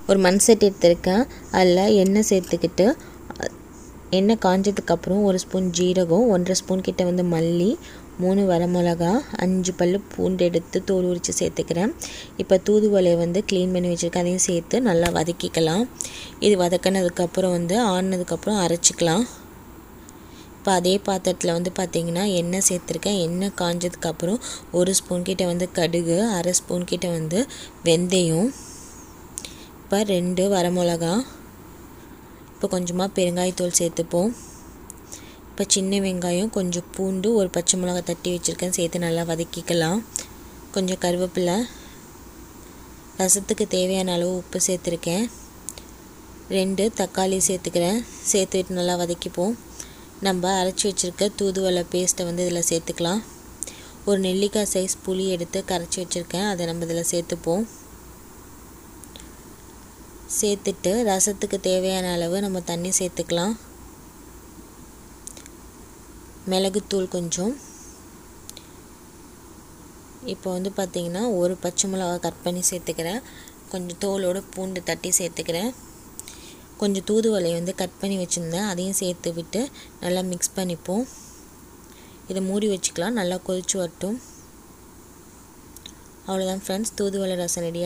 ஒரு மண் சட்டி எடுத்துருக்கேன். அதில் எண்ணெய் சேர்த்துக்கிட்டு எண்ணெய் காஞ்சதுக்கப்புறம் 1 ஸ்பூன் ஜீரகம், 1.5 ஸ்பூன் கிட்ட வந்து மல்லி, 3 வரமிளகா, 5 பல்லு பூண்டு எடுத்து தோல் உரித்து சேர்த்துக்கிறேன். இப்போ தூதுவளையை வந்து க்ளீன் பண்ணி வச்சுருக்கேன், அதையும் சேர்த்து நல்லா வதக்கிக்கலாம். இது வதக்கினதுக்கப்புறம் வந்து ஆறுனதுக்கப்புறம் அரைச்சிக்கலாம். இப்போ அதே பாத்திரத்தில் வந்து பார்த்திங்கன்னா எண்ணெய் சேர்த்துருக்கேன். எண்ணெய் காஞ்சதுக்கப்புறம் 1 ஸ்பூன் கிட்ட வந்து கடுகு, 1/2 ஸ்பூன் கிட்ட வந்து வெந்தயம், இப்போ 2 வரமிளகா, இப்போ கொஞ்சமாக பெருங்காயத்தூள் சேர்த்துப்போம். இப்போ சின்ன வெங்காயம், கொஞ்சம் பூண்டு, ஒரு பச்சை மிளகாய் தட்டி வச்சுருக்கேன், சேர்த்து நல்லா வதக்கிக்கலாம். கொஞ்சம் கருவேப்பிலை, ரசத்துக்கு தேவையான அளவு உப்பு சேர்த்துருக்கேன். 2 தக்காளி சேர்த்துக்கிறேன். சேர்த்துட்டு நல்லா வதக்கிப்போம். நம்ம அரைச்சி வச்சுருக்க தூதுவளை பேஸ்ட்டை வந்து இதில் சேர்த்துக்கலாம். ஒரு நெல்லிக்காய் சைஸ் புளி எடுத்து கரைச்சி வச்சுருக்கேன், அதை நம்ம இதில் சேர்த்துப்போம். சேர்த்துட்டு ரசத்துக்கு தேவையான அளவு நம்ம தண்ணி சேர்த்துக்கலாம். மிளகுத்தூள் கொஞ்சம். இப்போ வந்து பார்த்திங்கன்னா ஒரு பச்சை மிளகாய் கட் பண்ணி சேர்த்துக்கிறேன். கொஞ்சம் தோலோடு பூண்டு தட்டி சேர்த்துக்கிறேன். கொஞ்சம் தூதுவளையை வந்து கட் பண்ணி வச்சுருந்தேன், அதையும் சேர்த்து விட்டு நல்லா மிக்ஸ் பண்ணிப்போம். இதை மூடி வச்சுக்கலாம், நல்லா கொதிச்சு வரட்டும். அவ்வளோதான் ஃப்ரெண்ட்ஸ், தூதுவளை ரசம் ரெடி.